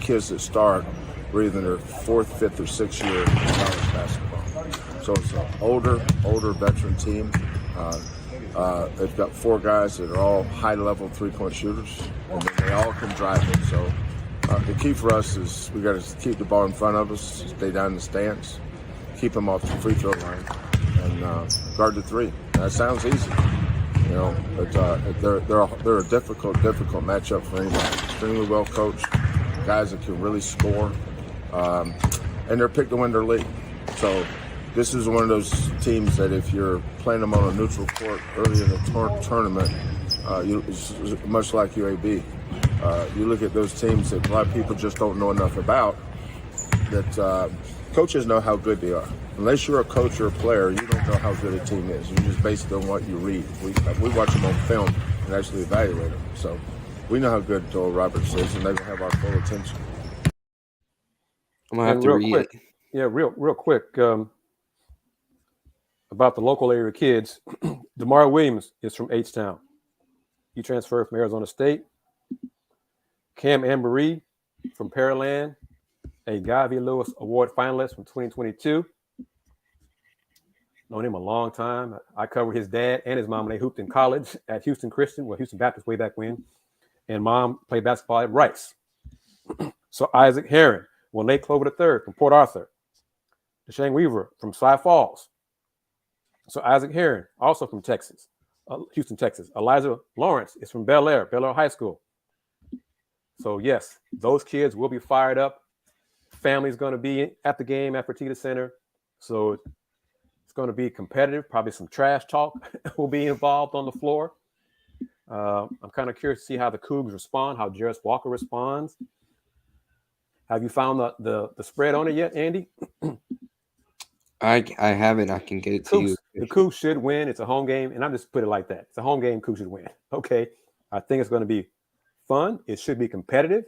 Speaker 3: kids that start breathing their 4th, 5th, or 6th year in college basketball. So it's an older veteran team. They've got 4 guys that are all high-level three-point shooters, and then they all can drive it. So the key for us is we got to keep the ball in front of us, stay down in the stands, keep them off the free throw line, and guard the 3. That sounds easy, you know, but they're a difficult matchup for anybody. Extremely well coached, guys that can really score, and they're picked to win their league. So this is one of those teams that if you're playing them on a neutral court early in the tournament, it's much like UAB. You look at those teams that a lot of people just don't know enough about, that coaches know how good they are. Unless you're a coach or a player, you don't know how good a team is. You just base it on what you read. We watch them on film and actually evaluate them. So we know how good Oral Roberts is, and they're going to have our full attention.
Speaker 2: I'm going to have to read it.
Speaker 1: Yeah, real quick. About the local area kids, DeMar Williams is from H-Town. He transferred from Arizona State. Cam Ambery from Pearland, a Guy V. Lewis Award finalist from 2022. Known him a long time. I covered his dad and his mom when they hooped in college at Houston Baptist way back when. And mom played basketball at Rice. So Isaac Herron, Lake Clover III from Port Arthur. Deshane Weaver from Cy Falls. So Isaac Herron, also from Texas, Houston, Texas. Elijah Lawrence is from Bel Air High School. So yes, those kids will be fired up. Family's going to be at the game at Fertitta Center. So it's going to be competitive. Probably some trash talk will be involved on the floor. I'm kind of curious to see how the Cougs respond, how Jarris Walker responds. Have you found the spread on it yet, Andy?
Speaker 2: I haven't. I can get it to you.
Speaker 1: The Cougs should win. It's a home game, and I'm just put it like that. It's a home game. Cougs should win. Okay. I think it's going to be fun. It should be competitive.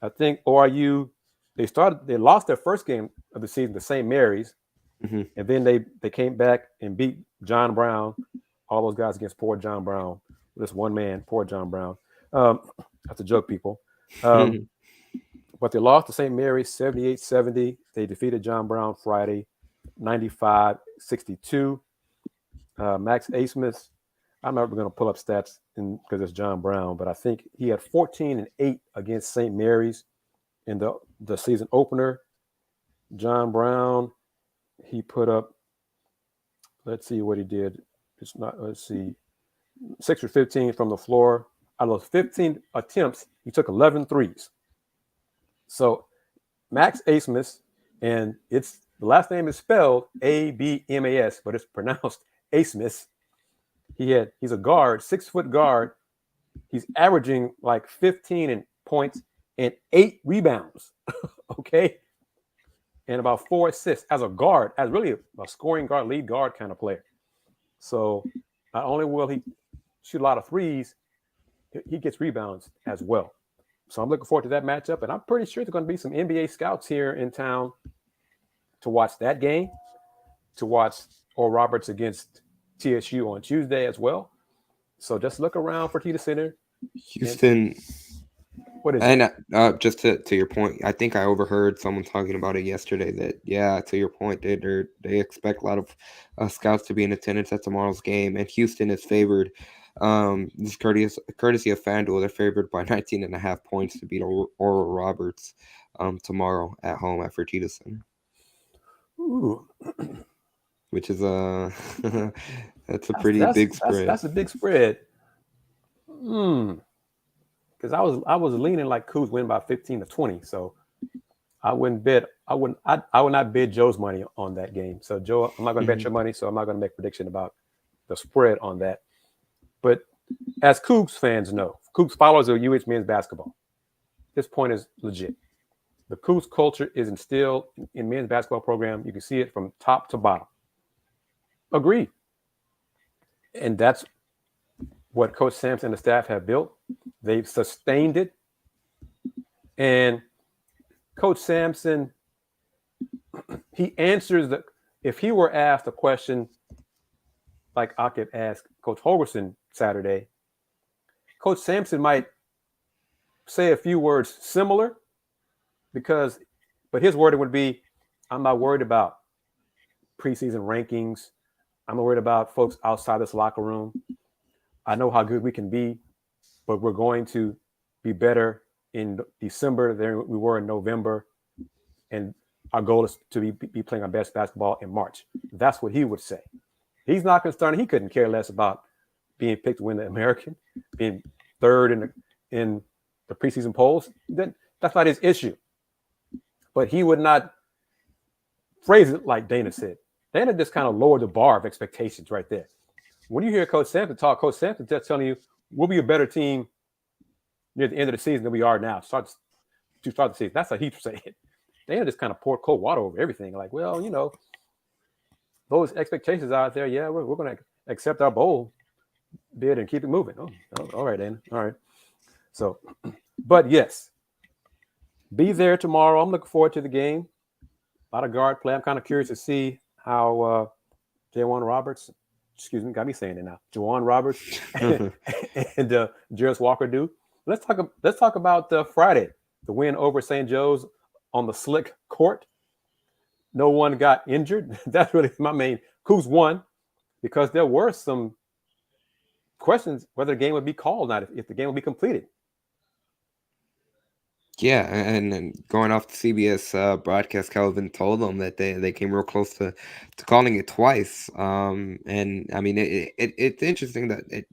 Speaker 1: I think ORU, they lost their first game of the season to St. Mary's, and then they came back and beat John Brown, all those guys against poor John Brown. This one man, poor John Brown. That's a joke, people. But they lost to St. Mary's 78-70. They defeated John Brown Friday 95-62. Max Asmith, I'm not going to pull up stats because it's John Brown, but I think he had 14-8 against St. Mary's in the season opener. John Brown, he put up, let's see what he did. Let's see, 6 for 15 from the floor. Out of those 15 attempts, he took 11 threes. So Max Asmus, and the last name is spelled Abmas, but it's pronounced Asmus. He's a guard, 6-foot guard. He's averaging like 15 points and 8 rebounds. Okay. And about 4 assists as a guard, as really a scoring guard, lead guard kind of player. So not only will he shoot a lot of threes, he gets rebounds as well. So I'm looking forward to that matchup. And I'm pretty sure there's going to be some NBA scouts here in town to watch that game, to watch Oral Roberts against TSU on Tuesday as well. So just look around for Tita Center.
Speaker 2: Houston.
Speaker 1: What is it?
Speaker 2: And just to your point, I think I overheard someone talking about it yesterday that, yeah, to your point, they expect a lot of scouts to be in attendance at tomorrow's game. And Houston is favored. This courtesy of FanDuel, they're favored by 19.5 points to beat Oral Roberts tomorrow at home at Fertitta Center.
Speaker 1: Ooh.
Speaker 2: Which is that's a pretty big spread.
Speaker 1: That's a big spread. Because I was leaning like Coogs win by 15-20. So I would not bid Joe's money on that game. So Joe, I'm not going to bet your money, so I'm not going to make a prediction about the spread on that. But as Cougs fans know, Cougs followers of UH men's basketball, this point is legit. The Cougs culture is instilled in men's basketball program. You can see it from top to bottom. Agreed. And that's what Coach Sampson and the staff have built. They've sustained it. And Coach Sampson, he answers if he were asked a question like I could ask Coach Holgorsen Saturday, Coach Sampson might say a few words similar but his wording would be, I'm not worried about preseason rankings. I'm not worried about folks outside this locker room. I know how good we can be, but we're going to be better in December than we were in November. And our goal is to be playing our best basketball in March. That's what he would say. He's not concerned. He couldn't care less about being picked to win the American, being third in the preseason polls. That's not his issue. But he would not phrase it like Dana said. Dana just kind of lowered the bar of expectations right there. When you hear Coach Sampson talk, Coach Sampson just telling you, we'll be a better team near the end of the season than we are now. To start the season. That's how he'd say it. Dana just kind of poured cold water over everything. Like, well, those expectations out there, yeah, we're going to accept our bowl bid and keep it moving. Oh, all right, Dana. All right. So, but yes, be there tomorrow. I'm looking forward to the game. A lot of guard play. I'm kind of curious to see how Juwan Roberts and Jarris Walker do. Let's talk about Friday, the win over St. Joe's on the slick court. No one got injured. That's really my main. Cougs won because there were some questions whether the game would be called or not, if the game would be completed.
Speaker 2: Yeah, and going off the CBS broadcast, Calvin told them that they came real close to calling it twice. And I mean, it's interesting that it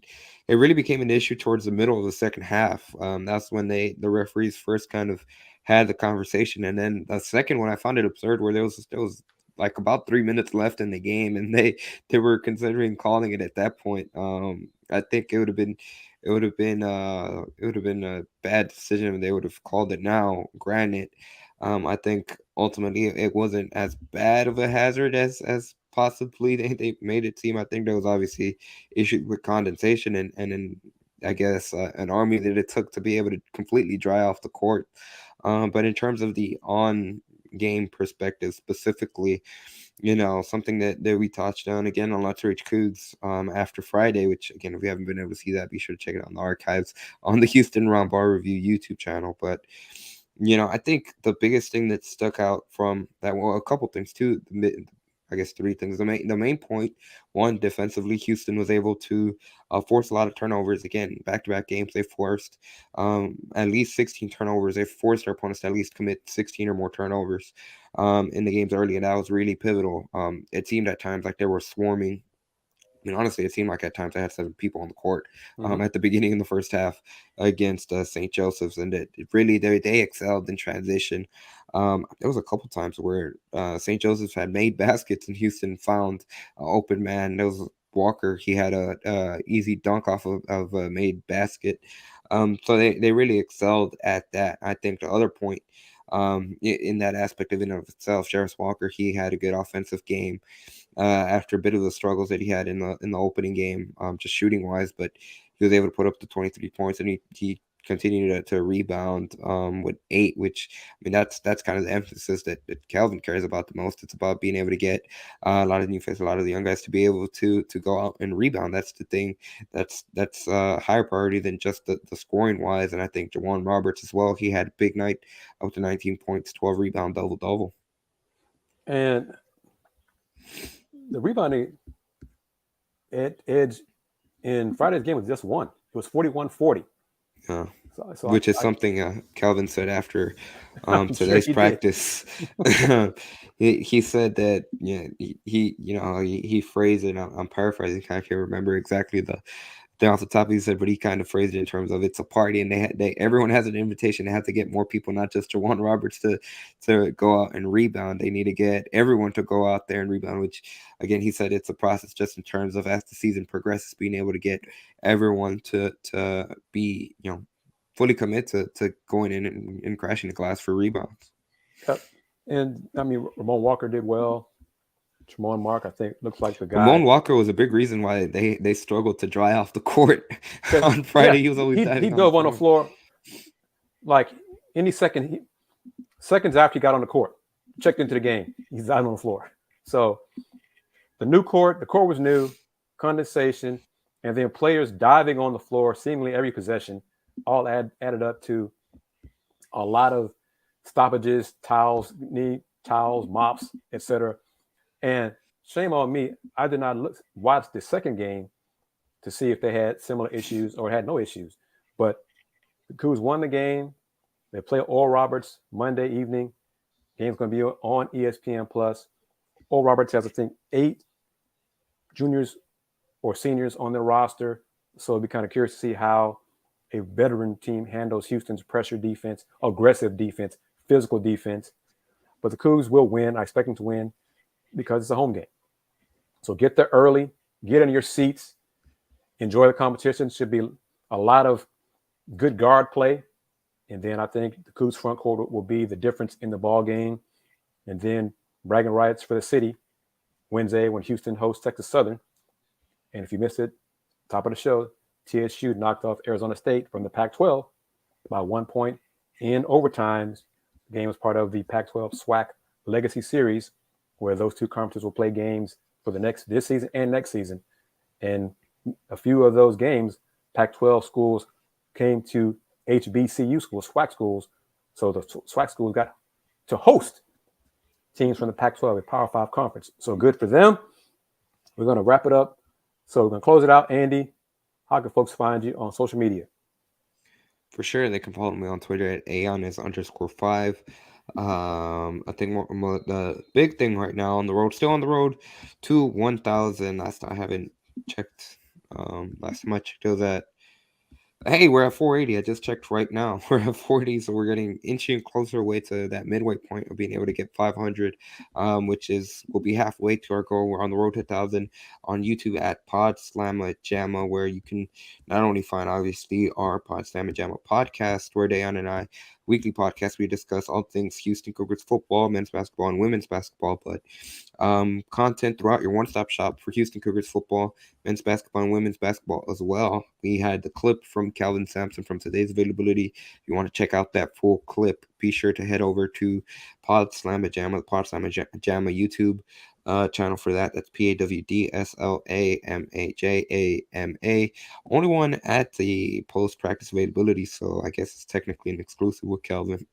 Speaker 2: really became an issue towards the middle of the second half. That's when the referees first kind of had the conversation, and then the second one I found it absurd where there was like about 3 minutes left in the game, and they were considering calling it at that point. I think it would have been a bad decision if they would have called it now. Granted, I think ultimately it wasn't as bad of a hazard as possibly they made it seem. I think there was obviously issues with condensation and I guess an army that it took to be able to completely dry off the court. But in terms of the on-game perspective specifically, something that we touched on again on Let's Reach Coogs after Friday, which again, if you haven't been able to see that, be sure to check it out in the archives on the Houston Roundball Review YouTube channel. But, I think the biggest thing that stuck out from that, well, a couple things too. I guess, three things. The main point, one, defensively, Houston was able to force a lot of turnovers. Again, back-to-back games, they forced at least 16 turnovers. They forced their opponents to at least commit 16 or more turnovers in the games early, and that was really pivotal. It seemed at times like they were swarming. I mean, honestly, it seemed like at times I had 7 people on the court at the beginning of the first half against St. Joseph's, and it really they excelled in transition. There was a couple times where St. Joseph's had made baskets and Houston found an open man. There was Walker. He had a easy dunk off of a made basket. So they really excelled at that. I think the other point in that aspect of in and of itself, Sheriff Walker, he had a good offensive game. After a bit of the struggles that he had in the opening game, just shooting wise, but he was able to put up the 23 points, and he continued to rebound with 8, which, I mean, that's kind of the emphasis that Calvin cares about the most. It's about being able to get a lot of new faces, a lot of the young guys to be able to go out and rebound. That's the thing that's higher priority than just the scoring wise. And I think Jawan Roberts as well, he had a big night up to 19 points, 12 rebound, double.
Speaker 1: And the rebounding edge in Friday's game was just 1. It was 41-40.
Speaker 2: Yeah.
Speaker 1: So
Speaker 2: which is something Calvin said after today's
Speaker 1: sure
Speaker 2: practice. he said that he phrased it. I'm paraphrasing. I can't remember exactly the off the top. He said, but he kind of phrased it in terms of it's a party, and everyone has an invitation. They have to get more people, not just Jawan Roberts, to go out and rebound. They need to get everyone to go out there and rebound. Which, again, he said it's a process just in terms of as the season progresses, being able to get everyone to be fully commit to going in and crashing the glass for rebounds.
Speaker 1: Yep. And I mean, Ramon Walker did well. Tremont Mark, I think, looks like the guy.
Speaker 2: Ramon Walker was a big reason why they struggled to dry off the court on Friday. He was always
Speaker 1: he dove on the floor like any seconds after he got on the court, checked into the game. He's out on the floor. So the court was new, condensation, and then players diving on the floor seemingly every possession, all added up to a lot of stoppages, knee towels, mops, etc. And shame on me, I did not watch the second game to see if they had similar issues or had no issues. But the Cougs won the game. They play Oral Roberts Monday evening. Game's going to be on ESPN+. Oral Roberts has, I think, 8 juniors or seniors on their roster. So it'd be kind of curious to see how a veteran team handles Houston's pressure defense, aggressive defense, physical defense. But the Cougs will win. I expect them to win, because it's a home game. So get there early, get in your seats, enjoy the competition. Should be a lot of good guard play. And then I think the Cougs front court will be the difference in the ball game. And then bragging rights for the city Wednesday when Houston hosts Texas Southern. And if you missed it, top of the show, TSU knocked off Arizona State from the Pac-12 by 1 point in overtimes. The game was part of the Pac-12 SWAC Legacy Series, where those two conferences will play games for this season and next season. And a few of those games, Pac-12 schools came to HBCU schools, SWAC schools. So the SWAC schools got to host teams from the Pac-12, a Power 5 conference. So good for them. We're going to wrap it up. So we're going to close it out. Andy, how can folks find you on social media?
Speaker 2: For sure, they can follow me on Twitter at @Ayonis_5. I think the big thing right now still on the road to 1,000. I haven't checked. Last time I checked, it was at, hey, we're at 480. I just checked right now. We're at 40, so we're getting inching closer away to that midway point of being able to get 500, which will be halfway to our goal. We're on the road to 1,000 on YouTube at Pawd, Slama, Jama, where you can not only find, obviously, our Pawd, Slama, Jama podcast, where Dayan and I, weekly podcast, we discuss all things Houston Cougars football, men's basketball, and women's basketball, but content throughout your one-stop shop for Houston Cougars football, men's basketball, and women's basketball as well. We had the clip from Calvin Sampson from today's availability. If you want to check out that full clip, be sure to head over to Pawd Slama Jama, the Pawd Slama Jama YouTube channel for that. That's PAWDSLAMAJAMA. Only one at the post-practice availability, so I guess it's technically an exclusive with Calvin.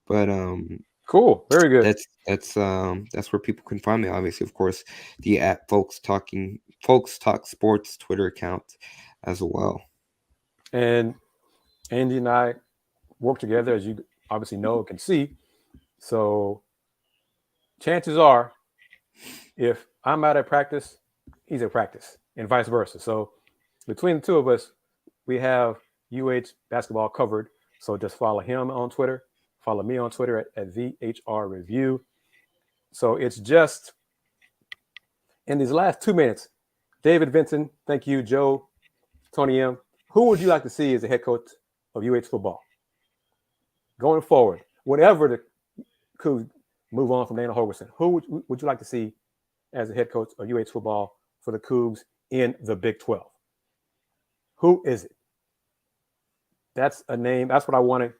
Speaker 2: But
Speaker 1: Cool. Very good.
Speaker 2: That's where people can find me. Obviously, of course, the at Folks Talk Sports Twitter account as well.
Speaker 1: And Andy and I work together, as you obviously know and can see. So chances are, if I'm out at practice, he's at practice, and vice versa. So between the two of us, we have UH basketball covered. So just follow him on Twitter. Follow me on Twitter at VHR Review. So it's just in these last 2 minutes, David Vincent, thank you, Joe, Tony M. Who would you like to see as the head coach of UH football going forward? Whatever the Cougs move on from Dana Holgorsen, who would you like to see as the head coach of UH football for the Cougs in the Big 12? Who is it? That's a name. That's what I wanted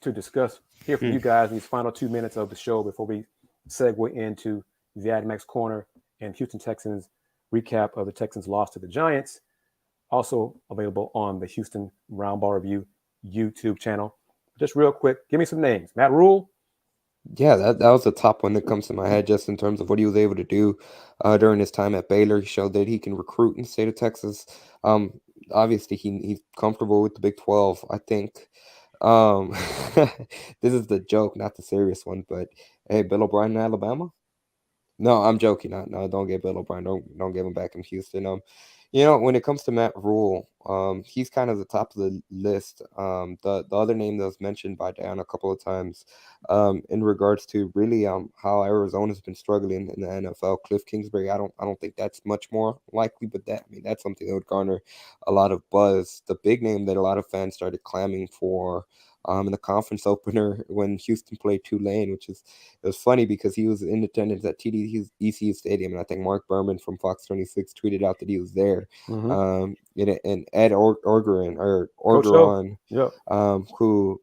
Speaker 1: to discuss here from you guys in these final 2 minutes of the show before we segue into the AdMax Corner and Houston Texans recap of the Texans' loss to the Giants. Also available on the Houston Roundball Review YouTube channel. Just real quick, give me some names. Matt Rule.
Speaker 2: Yeah, that was the top one that comes to my head just in terms of what he was able to do during his time at Baylor. He showed that he can recruit in the state of Texas. Obviously, he's comfortable with the Big 12, I think. This is the joke, not the serious one, but hey, Bill O'Brien in Alabama? No, I'm joking. No, don't get Bill O'Brien. Don't get him back in Houston. When it comes to Matt Rule, he's kind of the top of the list. The other name that was mentioned by Dan a couple of times, in regards to really how Arizona's been struggling in the NFL. Cliff Kingsbury, I don't think that's much more likely, but that's something that would garner a lot of buzz. The big name that a lot of fans started clamming for in the conference opener when Houston played Tulane, it was funny because he was in attendance at ECU Stadium, and I think Mark Berman from Fox 26 tweeted out that he was there. And Ed Orgeron,
Speaker 1: Yep.
Speaker 2: Who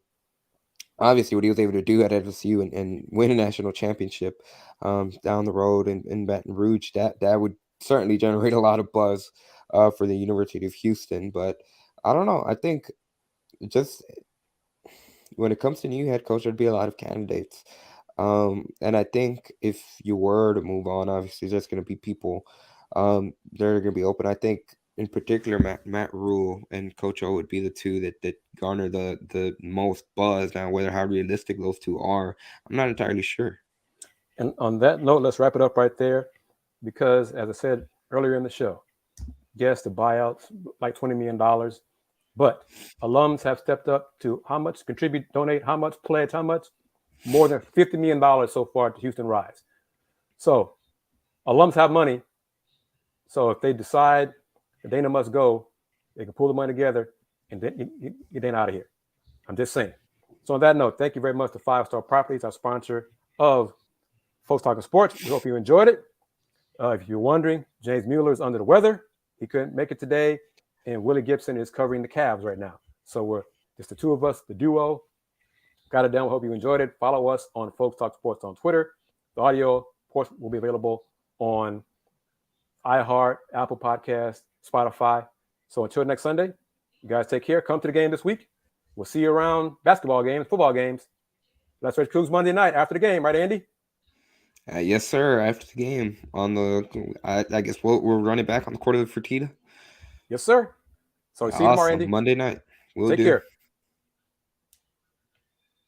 Speaker 2: obviously what he was able to do at FSU and win a national championship down the road in Baton Rouge, that would certainly generate a lot of buzz for the University of Houston. But I don't know. I think just when it comes to new head coach, there'd be a lot of candidates. And I think if you were to move on, obviously there's going to be people that are going to be open. I think in particular, Matt Rule and Coach O would be the two that garner the most buzz. Now, how realistic those two are, I'm not entirely sure.
Speaker 1: And on that note, let's wrap it up right there, because as I said earlier in the show, yes, the buyouts like $20 million, but alums have stepped up to how much contribute, donate, how much pledge, how much? More than $50 million so far to Houston Rise. So alums have money. So if they decide that Dana must go, they can pull the money together and then get Dana out of here. I'm just saying. So on that note, thank you very much to 5 Star Properties, our sponsor of Folks Talkin Sports. We hope you enjoyed it. If you're wondering, James Mueller is under the weather. He couldn't make it today. And Willie Gibson is covering the Cavs right now. So we're just the two of us, the duo. Got it done. We hope you enjoyed it. Follow us on Folks Talk Sports on Twitter. The audio, of course, will be available on iHeart, Apple Podcasts, Spotify. So until next Sunday, you guys take care. Come to the game this week. We'll see you around basketball games, football games. Let's Red Coogs Monday night after the game, right, Andy?
Speaker 2: Yes, sir. After the game, I guess we're running back on the court of the Fertitta.
Speaker 1: Yes, sir. So see you tomorrow, Andy.
Speaker 2: Monday night.
Speaker 1: Take care.